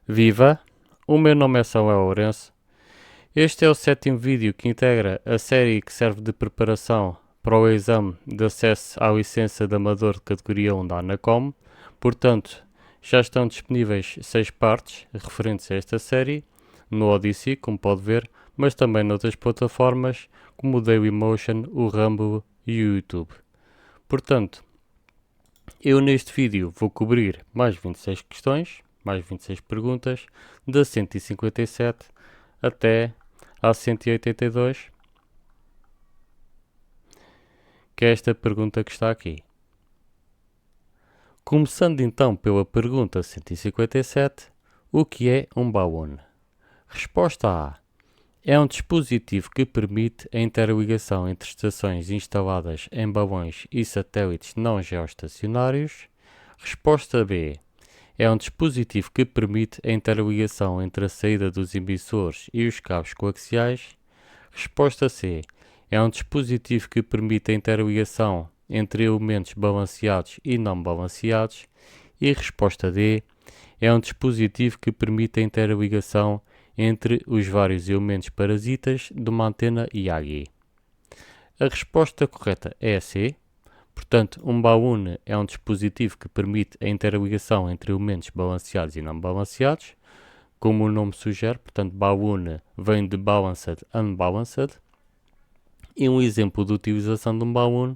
Viva! O meu nome é Samuel Lourenço. Este é o sétimo vídeo que integra a série que serve de preparação para o exame de acesso à licença de amador de categoria 1 da ANACOM. Portanto, já estão disponíveis 6 partes referentes a esta série, no Odyssey, como pode ver, mas também noutras plataformas como o Dailymotion, o Rumble e o YouTube. Portanto, eu neste vídeo vou cobrir mais 26 questões, mais 26 perguntas, da 157 até à 182, que é esta pergunta que está aqui. Começando então pela pergunta 157, o que é um baúne? Resposta A. É um dispositivo que permite a interligação entre estações instaladas em balões e satélites não geoestacionários. Resposta B. É um dispositivo que permite a interligação entre a saída dos emissores e os cabos coaxiais. Resposta C. É um dispositivo que permite a interligação entre elementos balanceados e não balanceados. E resposta D. É um dispositivo que permite a interligação entre os vários elementos parasitas de uma antena IAGI. A resposta correta é a C. Portanto, um baúne é um dispositivo que permite a interligação entre elementos balanceados e não balanceados, como o nome sugere. Portanto, baúne vem de balanced, unbalanced. E um exemplo de utilização de um baúne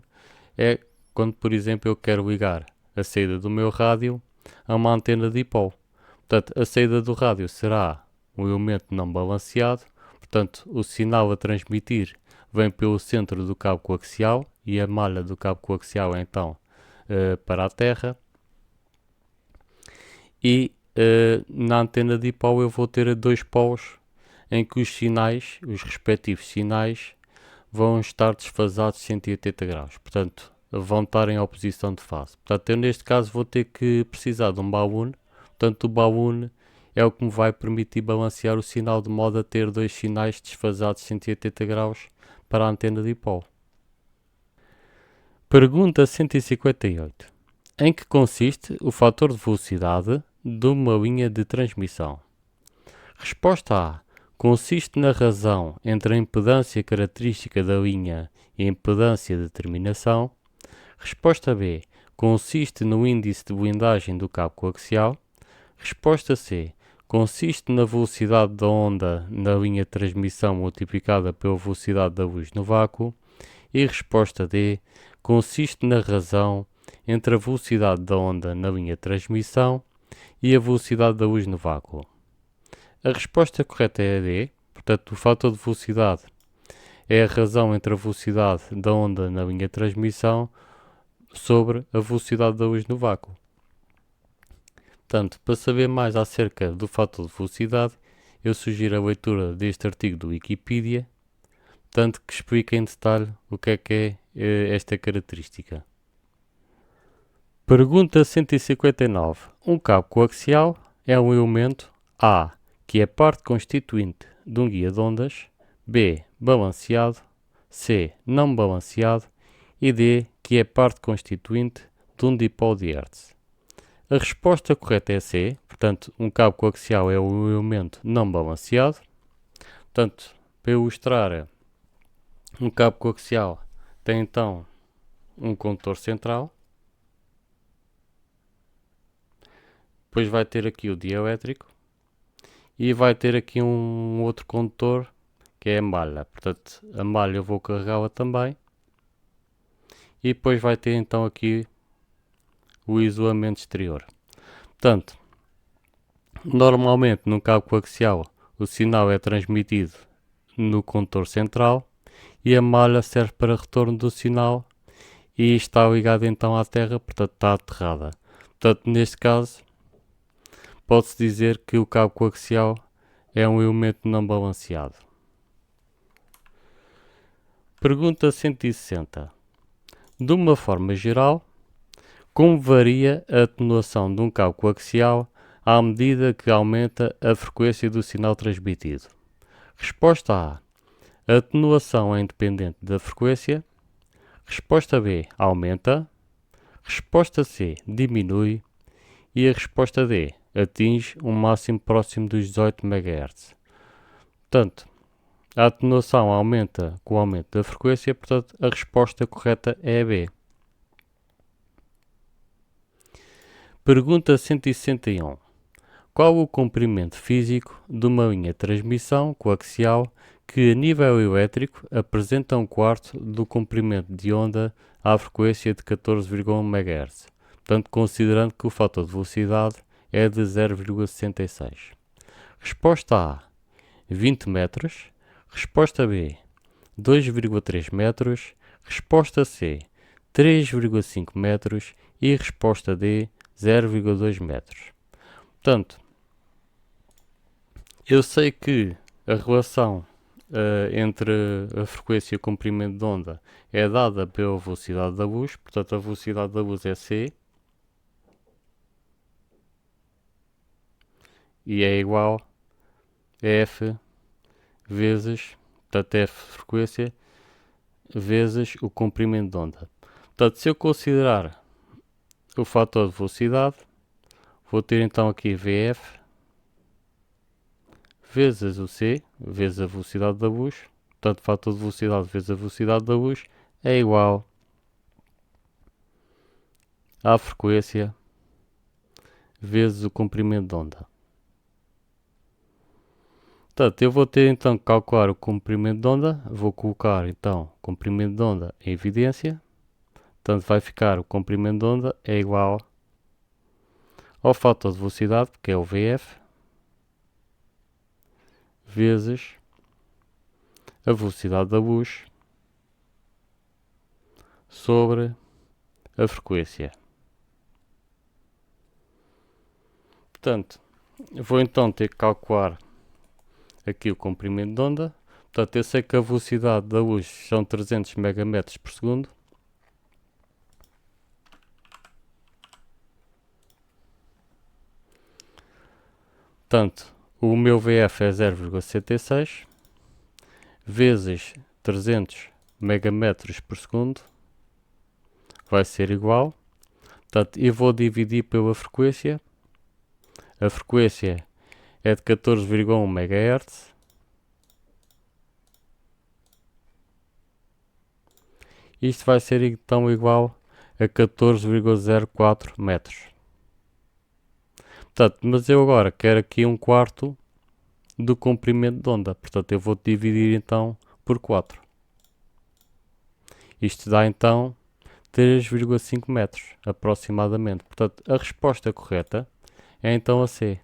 é quando, por exemplo, eu quero ligar a saída do meu rádio a uma antena dipolo. Portanto, a saída do rádio será um elemento não balanceado, portanto, o sinal a transmitir vem pelo centro do cabo coaxial e a malha do cabo coaxial é então para a terra. E na antena dipolo eu vou ter dois polos em que os sinais, os respectivos sinais, vão estar desfasados 180 graus, portanto, vão estar em oposição de fase. Portanto, eu neste caso vou ter que precisar de um baúne, portanto, o baúne é o que me vai permitir balancear o sinal de modo a ter dois sinais desfasados 180 graus para a antena dipolo. Pergunta 158. Em que consiste o fator de velocidade de uma linha de transmissão? Resposta A. Consiste na razão entre a impedância característica da linha e a impedância de terminação. Resposta B. Consiste no índice de blindagem do cabo coaxial. Resposta C. Consiste na velocidade da onda na linha de transmissão multiplicada pela velocidade da luz no vácuo. E resposta D. Consiste na razão entre a velocidade da onda na linha de transmissão e a velocidade da luz no vácuo. A resposta correta é a D, portanto, o fator de velocidade é a razão entre a velocidade da onda na linha de transmissão sobre a velocidade da luz no vácuo. Portanto, para saber mais acerca do fator de velocidade, eu sugiro a leitura deste artigo do Wikipedia, tanto que explica em detalhe o que é esta característica. Pergunta 159. Um cabo coaxial é um elemento A, que é parte constituinte de um guia de ondas, B, balanceado, C, não balanceado e D, que é parte constituinte de um dipolo de Hertz. A resposta correta é C, portanto, um cabo coaxial é um elemento não balanceado. Portanto, para ilustrar, um cabo coaxial tem então um condutor central, depois vai ter aqui o dielétrico e vai ter aqui um outro condutor que é a malha. Portanto, a malha eu vou carregá-la também e depois vai ter então aqui o isolamento exterior. Portanto, normalmente num cabo coaxial o sinal é transmitido no condutor central e a malha serve para retorno do sinal e está ligada então à terra, portanto está aterrada. Portanto, neste caso, pode-se dizer que o cabo coaxial é um elemento não balanceado. Pergunta 160. De uma forma geral, como varia a atenuação de um cabo coaxial à medida que aumenta a frequência do sinal transmitido? Resposta A. A atenuação é independente da frequência. Resposta B. Aumenta. Resposta C. Diminui. E a resposta D. atinge um máximo próximo dos 18 MHz. Portanto, a atenuação aumenta com o aumento da frequência, portanto, a resposta correta é a B. Pergunta 161. Qual o comprimento físico de uma linha de transmissão coaxial que, a nível elétrico, apresenta um quarto do comprimento de onda à frequência de 14,1 MHz? Portanto, considerando que o fator de velocidade é de 0,66. Resposta A, 20 metros. Resposta B, 2,3 metros. Resposta C, 3,5 metros. E resposta D, 0,2 metros. Portanto, eu sei que a relação entre a frequência e o comprimento de onda é dada pela velocidade da luz, portanto a velocidade da luz é c e é igual a f vezes, portanto f frequência, vezes o comprimento de onda. Portanto, se eu considerar o fator de velocidade, vou ter então aqui Vf vezes o c, vezes a velocidade da luz, portanto, fator de velocidade vezes a velocidade da luz é igual à frequência vezes o comprimento de onda. Portanto, eu vou ter então que calcular o comprimento de onda, vou colocar então o comprimento de onda em evidência, portanto vai ficar o comprimento de onda é igual ao fator de velocidade, que é o Vf, vezes a velocidade da luz sobre a frequência. Portanto, vou então ter que calcular aqui o comprimento de onda. Portanto, eu sei que a velocidade da luz são 300 megametros por segundo. Portanto, o meu VF é 0,66 vezes 300 megametros por segundo vai ser igual. Portanto, eu vou dividir pela frequência. A frequência é de 14,1 MHz. Isto vai ser então igual a 14,04 metros. Portanto, mas eu agora quero aqui um quarto do comprimento de onda. Portanto, eu vou dividir então por 4. Isto dá então 3,5 metros aproximadamente. Portanto, a resposta correta é então a C.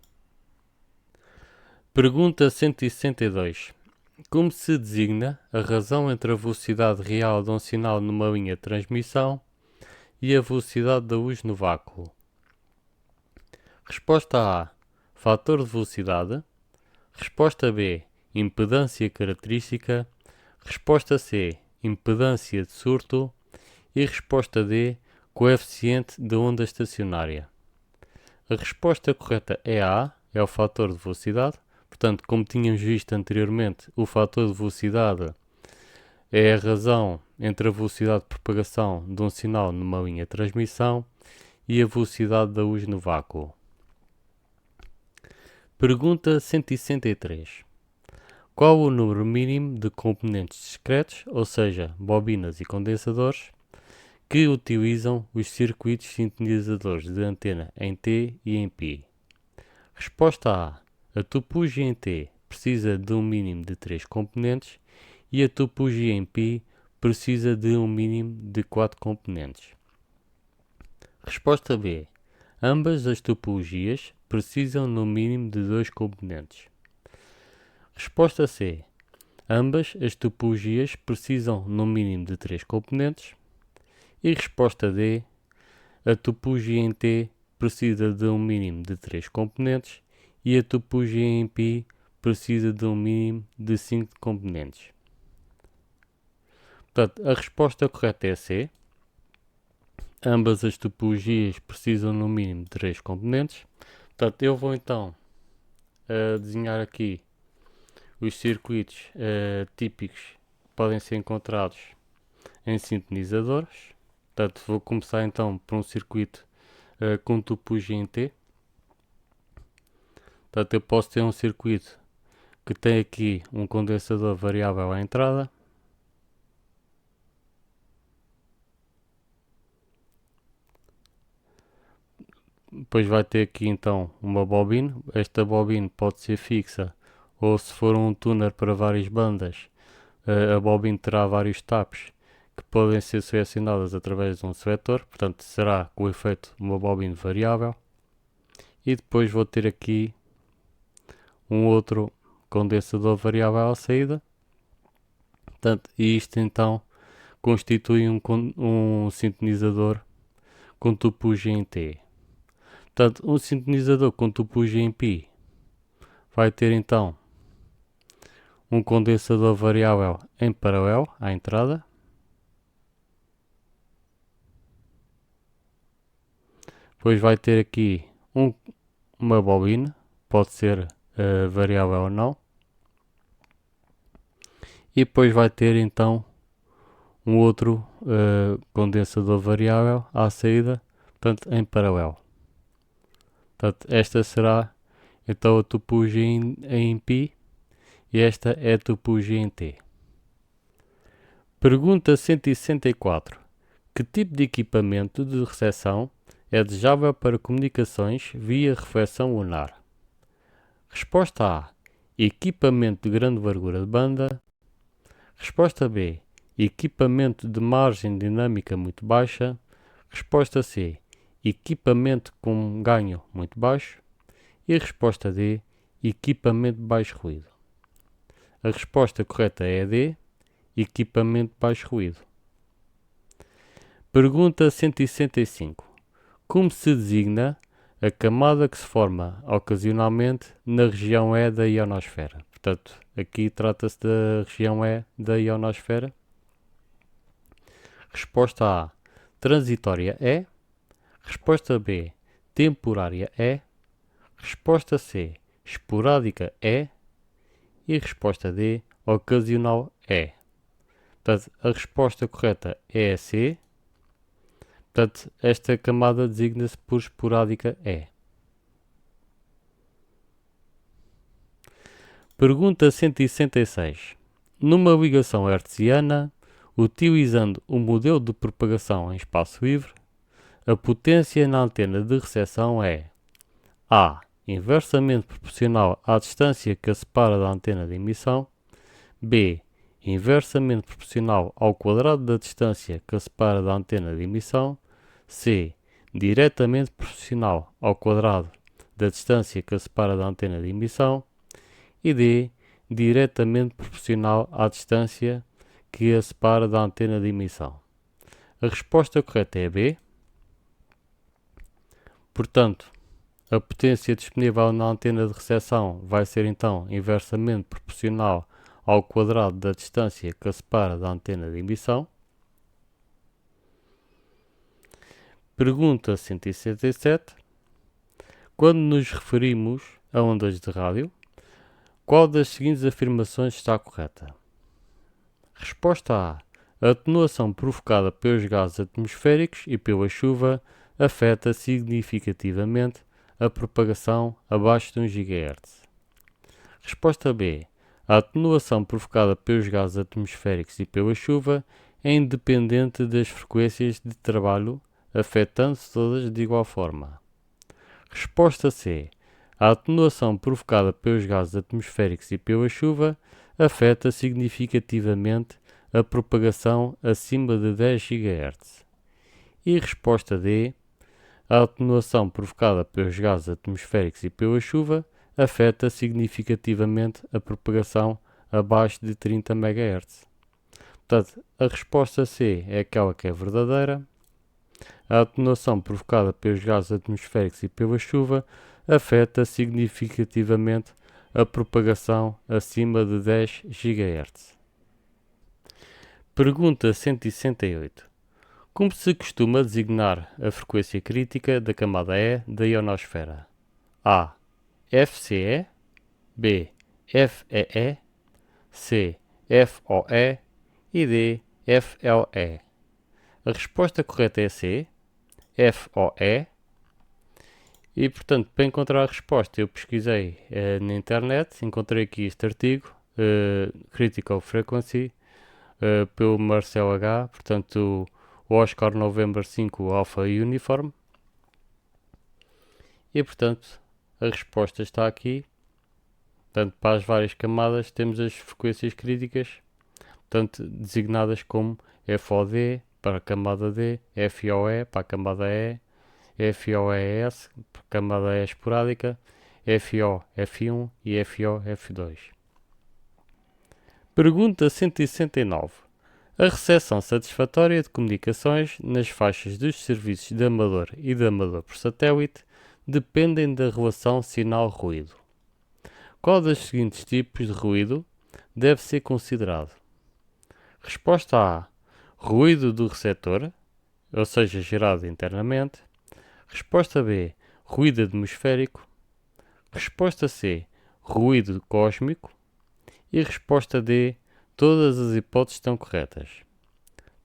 Pergunta 162. Como se designa a razão entre a velocidade real de um sinal numa linha de transmissão e a velocidade da luz no vácuo? Resposta A, fator de velocidade. Resposta B, impedância característica. Resposta C, impedância de surto. E resposta D, coeficiente de onda estacionária. A resposta correta é A, é o fator de velocidade. Portanto, como tínhamos visto anteriormente, o fator de velocidade é a razão entre a velocidade de propagação de um sinal numa linha de transmissão e a velocidade da luz no vácuo. Pergunta 163. Qual o número mínimo de componentes discretos, ou seja, bobinas e condensadores, que utilizam os circuitos sintonizadores de antena em T e em π? Resposta A. A topologia em T precisa de um mínimo de 3 componentes e a topologia em π precisa de um mínimo de 4 componentes. Resposta B. Ambas as topologias precisam no mínimo de 2 componentes. Resposta C. Ambas as topologias precisam no mínimo de 3 componentes. E resposta D. A topologia em T precisa de um mínimo de 3 componentes e a topologia em π precisa de um mínimo de 5 componentes. Portanto, a resposta correta é C. Ambas as topologias precisam no mínimo de 3 componentes. Portanto, eu vou então desenhar aqui os circuitos típicos que podem ser encontrados em sintonizadores. Portanto, vou começar então por um circuito com topologia em T. Portanto, eu posso ter um circuito que tem aqui um condensador variável à entrada. Depois vai ter aqui então uma bobina. Esta bobina pode ser fixa ou, se for um tuner para várias bandas, a bobina terá vários taps que podem ser selecionadas através de um seletor. Portanto, será com o efeito uma bobina variável. E depois vou ter aqui um outro condensador variável à saída. Portanto, isto então constitui um sintonizador com topologia em T. Portanto, um sintonizador com topologia em π vai ter então um condensador variável em paralelo à entrada. Depois vai ter aqui uma bobina, pode ser variável ou não. E depois vai ter então um outro condensador variável à saída, portanto em paralelo. Portanto, esta será então a topologia em π e esta é a topologia em T. Pergunta 164. Que tipo de equipamento de recepção é desejável para comunicações via reflexão lunar? Resposta A. Equipamento de grande largura de banda. Resposta B. Equipamento de margem dinâmica muito baixa. Resposta C. Equipamento com ganho muito baixo. E resposta D. Equipamento de baixo ruído. A resposta correta é a D. Equipamento de baixo ruído. Pergunta 165. Como se designa a camada que se forma ocasionalmente na região E da ionosfera? Portanto, aqui trata-se da região E da ionosfera. Resposta A. Transitória E. Resposta B. Temporária E. Resposta C. Esporádica E. E resposta D. Ocasional E. Portanto, a resposta correta é a C. Portanto, esta camada designa-se por esporádica E. Pergunta 166. Numa ligação hertziana, utilizando o modelo de propagação em espaço livre, a potência na antena de recepção é A. Inversamente proporcional à distância que a separa da antena de emissão. B. Inversamente proporcional ao quadrado da distância que a separa da antena de emissão. C. Diretamente proporcional ao quadrado da distância que a separa da antena de emissão. E D. Diretamente proporcional à distância que a separa da antena de emissão. A resposta correta é B. Portanto, a potência disponível na antena de recepção vai ser então inversamente proporcional ao quadrado da distância que a separa da antena de emissão. Pergunta 167. Quando nos referimos a ondas de rádio, qual das seguintes afirmações está correta? Resposta A. A atenuação provocada pelos gases atmosféricos e pela chuva afeta significativamente a propagação abaixo de 1 GHz. Resposta B. A atenuação provocada pelos gases atmosféricos e pela chuva é independente das frequências de trabalho, afetando-se todas de igual forma. Resposta C. A atenuação provocada pelos gases atmosféricos e pela chuva afeta significativamente a propagação acima de 10 GHz. E resposta D. A atenuação provocada pelos gases atmosféricos e pela chuva afeta significativamente a propagação abaixo de 30 MHz. Portanto, a resposta C é aquela que é verdadeira. A atenuação provocada pelos gases atmosféricos e pela chuva afeta significativamente a propagação acima de 10 GHz. Pergunta 168. Como se costuma designar a frequência crítica da camada E da ionosfera? A. FCE. B. FEE. C. FOE. E D. FLE. A resposta correta é C. FOE. E, portanto, para encontrar a resposta, eu pesquisei na internet, encontrei aqui este artigo, Critical Frequency, pelo Marcel H., portanto, o Oscar November 5 Alpha Uniform. E, portanto, a resposta está aqui. Portanto, para as várias camadas, temos as frequências críticas, portanto, designadas como FOD para a camada D, FOE para a camada E, FOES para a camada E esporádica, FO F1 e FO F2. Pergunta 169. A recepção satisfatória de comunicações nas faixas dos serviços de amador e de amador por satélite dependem da relação sinal-ruído. Qual dos seguintes tipos de ruído deve ser considerado? Resposta A. Ruído do receptor, ou seja, gerado internamente. Resposta B. Ruído atmosférico. Resposta C. Ruído cósmico. E resposta D. Todas as hipóteses estão corretas.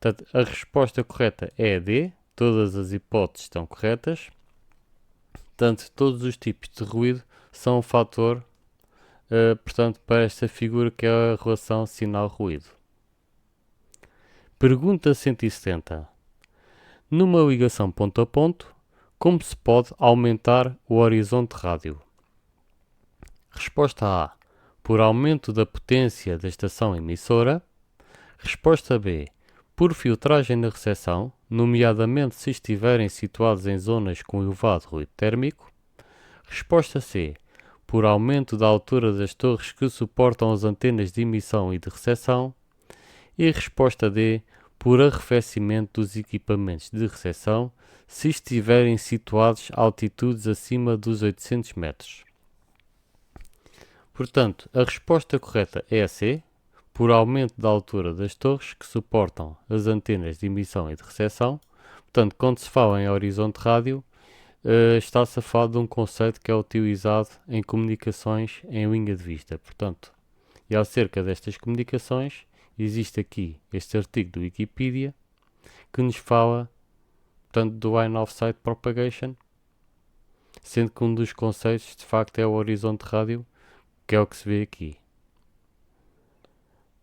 Portanto, a resposta correta é a D. Todas as hipóteses estão corretas. Portanto, todos os tipos de ruído são um fator, portanto, para esta figura que é a relação sinal-ruído. Pergunta 170. Numa ligação ponto a ponto, como se pode aumentar o horizonte rádio? Resposta A. Por aumento da potência da estação emissora. Resposta B. Por filtragem na recepção, nomeadamente se estiverem situados em zonas com elevado ruído térmico. Resposta C. Por aumento da altura das torres que suportam as antenas de emissão e de recepção. E resposta D. Por arrefecimento dos equipamentos de recepção se estiverem situados a altitudes acima dos 800 metros. Portanto, a resposta correta é a C, por aumento da altura das torres que suportam as antenas de emissão e de recepção. Portanto, quando se fala em horizonte rádio, está-se a falar de um conceito que é utilizado em comunicações em linha de vista. Portanto, e acerca destas comunicações, existe aqui este artigo do Wikipedia que nos fala, portanto, do Line of Sight Propagation, sendo que um dos conceitos de facto é o horizonte rádio, que é o que se vê aqui.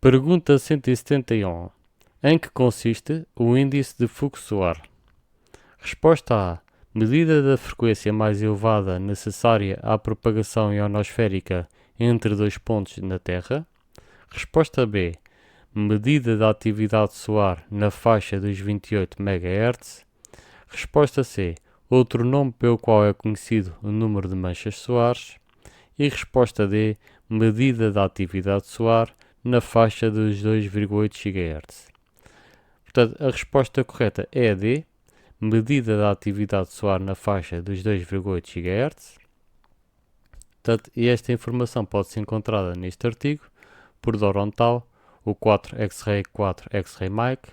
Pergunta 171. Em que consiste o índice de fluxo solar? Resposta A. Medida da frequência mais elevada necessária à propagação ionosférica entre dois pontos na Terra. Resposta B. Medida da atividade solar na faixa dos 28 MHz. Resposta C. Outro nome pelo qual é conhecido o número de manchas solares. E resposta D. Medida da atividade solar na faixa dos 2,8 GHz. Portanto, a resposta correta é a D. Medida da atividade solar na faixa dos 2,8 GHz. Portanto, e esta informação pode ser encontrada neste artigo por Dorontal, o 4 X-Ray 4 X-Ray Mike.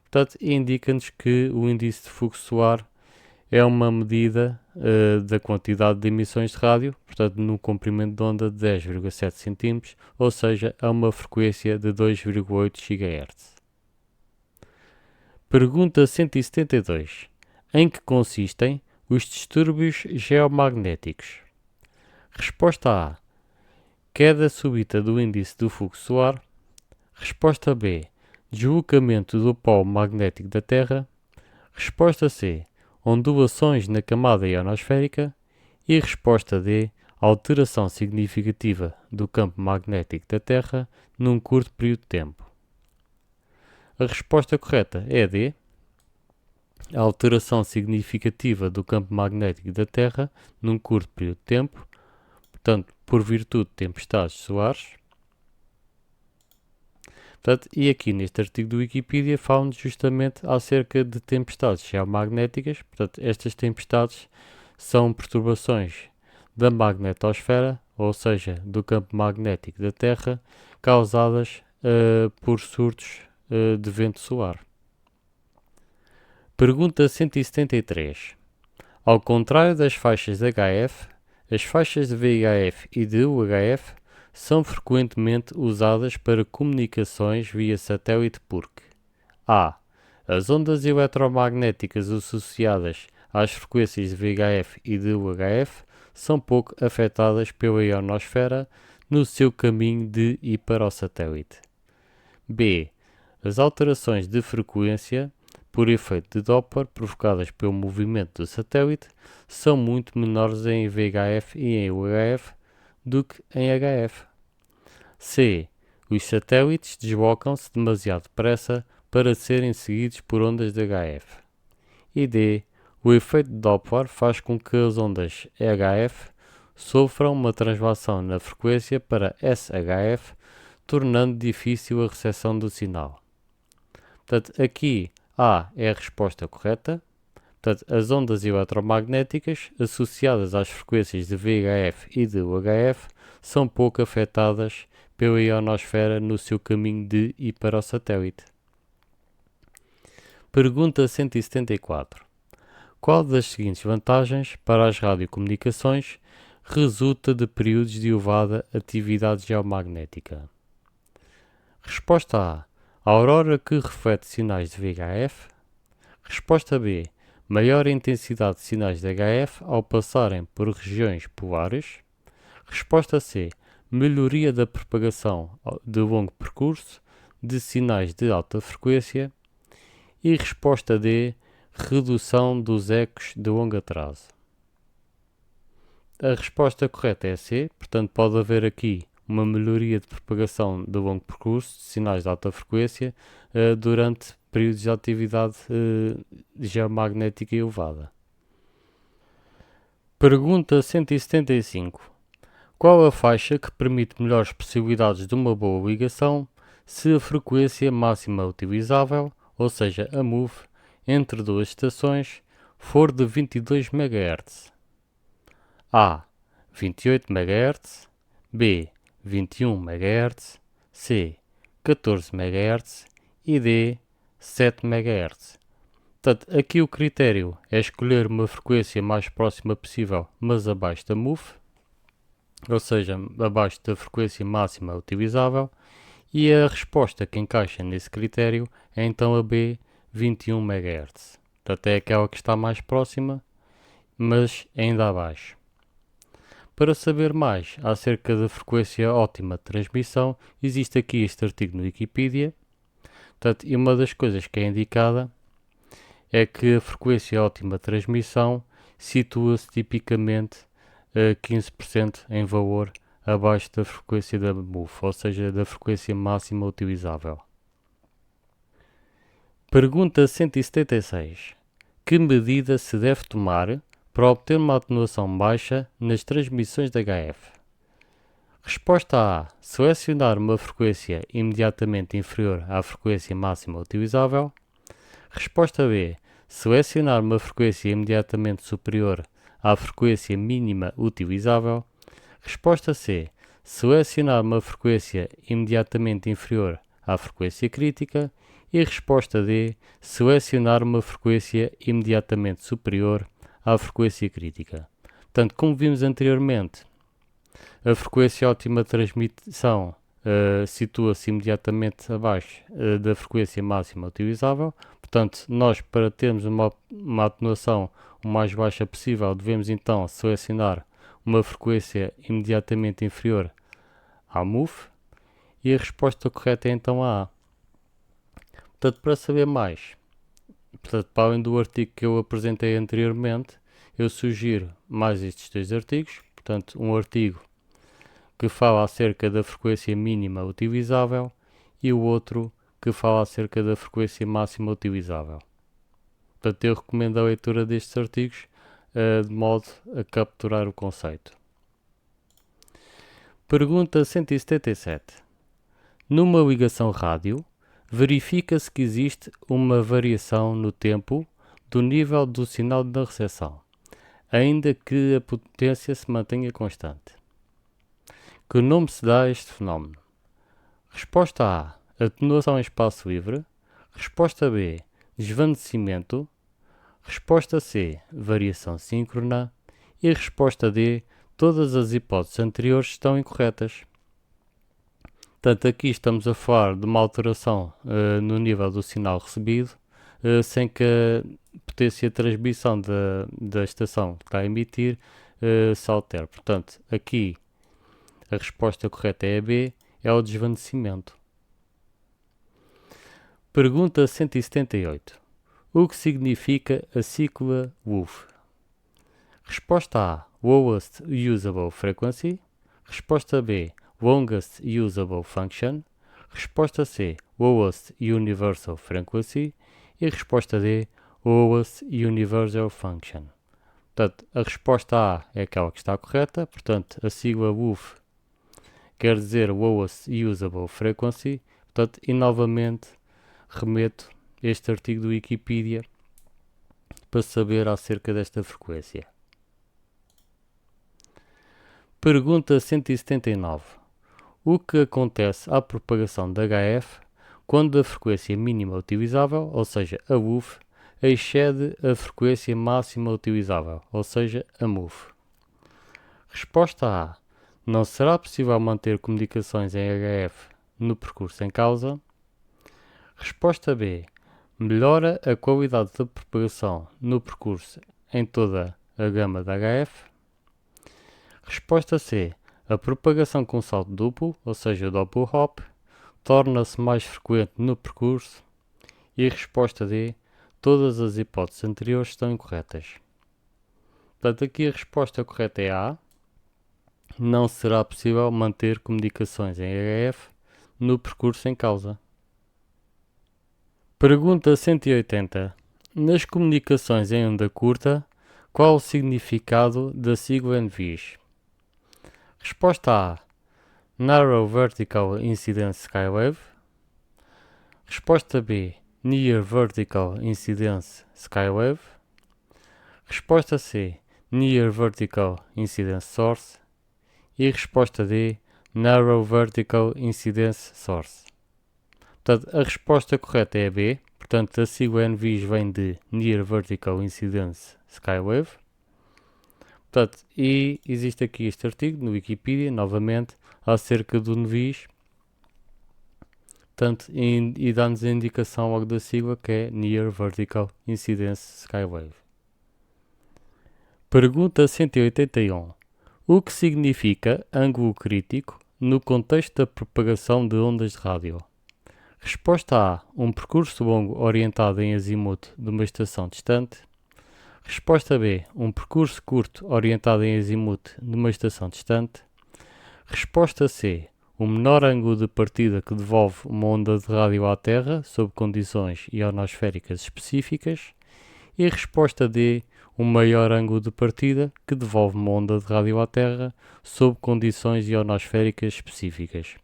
Portanto, indica-nos que o índice de fluxo solar é uma medida da quantidade de emissões de rádio, portanto, no comprimento de onda de 10,7 cm, ou seja, a uma frequência de 2,8 GHz. Pergunta 172. Em que consistem os distúrbios geomagnéticos? Resposta A. Queda súbita do índice do fluxo solar. Resposta B. Deslocamento do polo magnético da Terra. Resposta C. Ondulações na camada ionosférica. E resposta D. Alteração significativa do campo magnético da Terra num curto período de tempo. A resposta correta é a D. A alteração significativa do campo magnético da Terra num curto período de tempo, portanto, por virtude de tempestades solares. Portanto, e aqui neste artigo do Wikipedia falam justamente acerca de tempestades geomagnéticas. Portanto, estas tempestades são perturbações da magnetosfera, ou seja, do campo magnético da Terra, causadas por surtos de vento solar. Pergunta 173. Ao contrário das faixas HF, as faixas de VHF e de UHF são frequentemente usadas para comunicações via satélite porque a. As ondas eletromagnéticas associadas às frequências de VHF e de UHF são pouco afetadas pela ionosfera no seu caminho de e para o satélite. B. As alterações de frequência por efeito de Doppler provocadas pelo movimento do satélite são muito menores em VHF e em UHF do que em HF. C. Os satélites deslocam-se demasiado depressa para serem seguidos por ondas de HF. E D. O efeito de Doppler faz com que as ondas EHF sofram uma translação na frequência para SHF, tornando difícil a recepção do sinal. Portanto, aqui A é a resposta correta. Portanto, as ondas eletromagnéticas associadas às frequências de VHF e de UHF são pouco afetadas pela ionosfera no seu caminho de e para o satélite. Pergunta 174. Qual das seguintes vantagens para as radiocomunicações resulta de períodos de elevada atividade geomagnética? Resposta A. A aurora que reflete sinais de VHF. Resposta B. Maior intensidade de sinais de HF ao passarem por regiões polares. Resposta C. Melhoria da propagação de longo percurso de sinais de alta frequência. E resposta D. Redução dos ecos de longo atraso. A resposta correta é C, portanto pode haver aqui uma melhoria de propagação de longo percurso de sinais de alta frequência durante períodos de atividade geomagnética elevada. Pergunta 175. Qual a faixa que permite melhores possibilidades de uma boa ligação se a frequência máxima utilizável, ou seja, a MUF, entre duas estações, for de 22 MHz? A. 28 MHz, B. 21 MHz, C. 14 MHz e D. 7 MHz. Portanto, aqui o critério é escolher uma frequência mais próxima possível, mas abaixo da MUF, ou seja, abaixo da frequência máxima utilizável, e a resposta que encaixa nesse critério é então a B, 21 MHz. Portanto, é aquela que está mais próxima, mas ainda abaixo. Para saber mais acerca da frequência ótima de transmissão, existe aqui este artigo no Wikipedia. Portanto, e uma das coisas que é indicada é que a frequência ótima de transmissão situa-se tipicamente a 15% em valor abaixo da frequência da MUF, ou seja, da frequência máxima utilizável. Pergunta 176. Que medida se deve tomar para obter uma atenuação baixa nas transmissões de HF? Resposta A. Selecionar uma frequência imediatamente inferior à frequência máxima utilizável. Resposta B. Selecionar uma frequência imediatamente superior à frequência mínima utilizável. Resposta C. Selecionar uma frequência imediatamente inferior à frequência crítica. E resposta D. Selecionar uma frequência imediatamente superior à frequência crítica. Portanto, como vimos anteriormente, a frequência ótima de transmissão situa-se imediatamente abaixo da frequência máxima utilizável. Portanto, nós, para termos uma atenuação o mais baixa possível, devemos então selecionar uma frequência imediatamente inferior à MUF, e a resposta correta é então a A. Portanto, para saber mais, para além do artigo que eu apresentei anteriormente, eu sugiro mais estes dois artigos. Portanto, um artigo que fala acerca da frequência mínima utilizável e o outro que fala acerca da frequência máxima utilizável. Portanto, eu recomendo a leitura destes artigos de modo a capturar o conceito. Pergunta 177. Numa ligação rádio, verifica-se que existe uma variação no tempo do nível do sinal da recepção, ainda que a potência se mantenha constante. Que nome se dá a este fenómeno? Resposta A. Atenuação em espaço livre. Resposta B. Desvanecimento. Resposta C. Variação síncrona. E resposta D. Todas as hipóteses anteriores estão incorretas. Portanto, aqui estamos a falar de uma alteração no nível do sinal recebido sem que a potência de transmissão da estação que está a emitir se altere. Portanto, aqui a resposta correta é a B, é o desvanecimento. Pergunta 178. O que significa a sigla WUF? Resposta A, Lowest Usable Frequency. Resposta B, Longest Usable Function. Resposta C, Lowest Universal Frequency. E resposta D, Lowest Universal Function. Portanto, a resposta A é aquela que está correta. Portanto, a sigla WUF quer dizer Lowest Usable Frequency. Portanto, e novamente remeto este artigo do Wikipedia para saber acerca desta frequência. Pergunta 179. O que acontece à propagação da HF quando a frequência mínima utilizável, ou seja, a WUF, excede a frequência máxima utilizável, ou seja, a MUF? Resposta A. Não será possível manter comunicações em HF no percurso em causa. Resposta B. Melhora a qualidade da propagação no percurso em toda a gama da HF. Resposta C. A propagação com salto duplo, ou seja, o Doppler hop, torna-se mais frequente no percurso. E resposta D. Todas as hipóteses anteriores estão incorretas. Portanto, aqui a resposta correta é A. Não será possível manter comunicações em HF no percurso em causa. Pergunta 180. Nas comunicações em onda curta, qual o significado da sigla NVIS? Resposta A. Narrow Vertical Incidence Skywave. Resposta B. Near Vertical Incidence Skywave. Resposta C. Near Vertical Incidence Source. E resposta D. Narrow Vertical Incidence Source. Portanto, a resposta correta é a B. Portanto, a sigla NVIS vem de Near Vertical Incidence Skywave. Portanto, e existe aqui este artigo no Wikipedia, novamente, acerca do NVIS. Portanto, e dá-nos a indicação logo da sigla que é Near Vertical Incidence Skywave. Pergunta 181. O que significa ângulo crítico no contexto da propagação de ondas de rádio? Resposta A. Um percurso longo orientado em azimuth de uma estação distante. Resposta B. Um percurso curto orientado em azimuth de uma estação distante. Resposta C. O menor ângulo de partida que devolve uma onda de rádio à Terra sob condições ionosféricas específicas. E resposta D. O maior ângulo de partida que devolve uma onda de rádio à Terra sob condições ionosféricas específicas.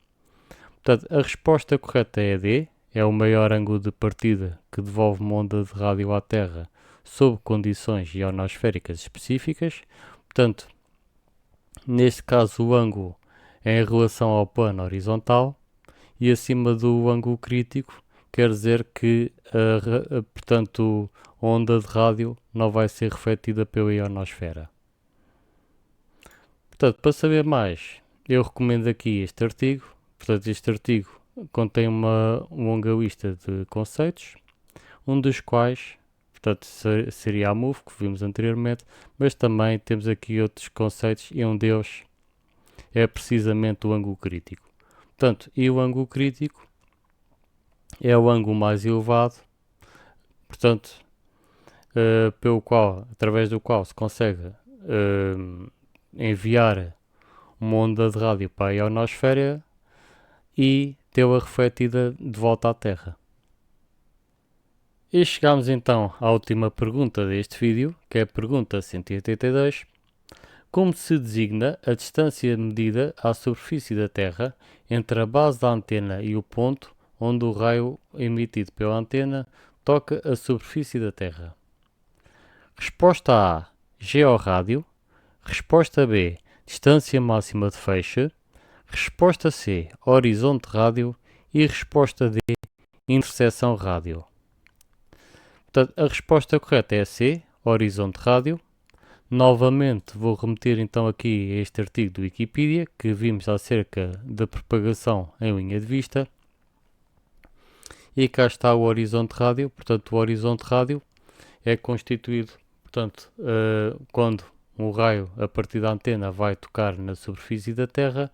Portanto, a resposta correta é a D, é o maior ângulo de partida que devolve uma onda de rádio à Terra sob condições ionosféricas específicas. Portanto, neste caso o ângulo é em relação ao plano horizontal e acima do ângulo crítico quer dizer que portanto, a onda de rádio não vai ser refletida pela ionosfera. Portanto, para saber mais, eu recomendo aqui este artigo. Portanto, este artigo contém uma longa lista de conceitos, um dos quais, portanto, seria a MUF, que vimos anteriormente, mas também temos aqui outros conceitos e um deles é precisamente o ângulo crítico. Portanto, e o ângulo crítico é o ângulo mais elevado, portanto, através do qual se consegue enviar uma onda de rádio para a ionosfera e tê-la refletida de volta à Terra. E chegamos então à última pergunta deste vídeo, que é a pergunta 182. Como se designa a distância medida à superfície da Terra entre a base da antena e o ponto onde o raio emitido pela antena toca a superfície da Terra? Resposta A. Georrádio. Resposta B. Distância máxima de feixe. Resposta C. Horizonte rádio. E resposta D. Interseção rádio. Portanto, a resposta correta é a C. Horizonte rádio. Novamente vou remeter então aqui a este artigo do Wikipedia que vimos acerca da propagação em linha de vista. E cá está o horizonte rádio. Portanto, o horizonte rádio é constituído, portanto, quando um raio a partir da antena vai tocar na superfície da Terra,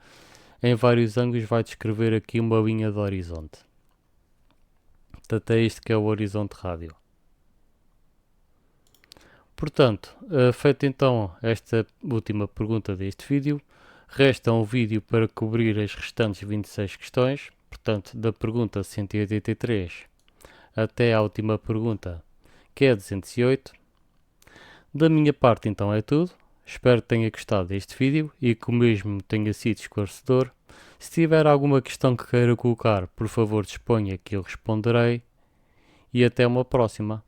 em vários ângulos vai descrever aqui uma linha de horizonte. Portanto, é isto que é o horizonte rádio. Portanto, feita então esta última pergunta deste vídeo, resta um vídeo para cobrir as restantes 26 questões. Portanto, da pergunta 183 até à última pergunta, que é a 208. Da minha parte então é tudo. Espero que tenha gostado deste vídeo e que o mesmo tenha sido esclarecedor. Se tiver alguma questão que queira colocar, por favor disponha que eu responderei. E até uma próxima.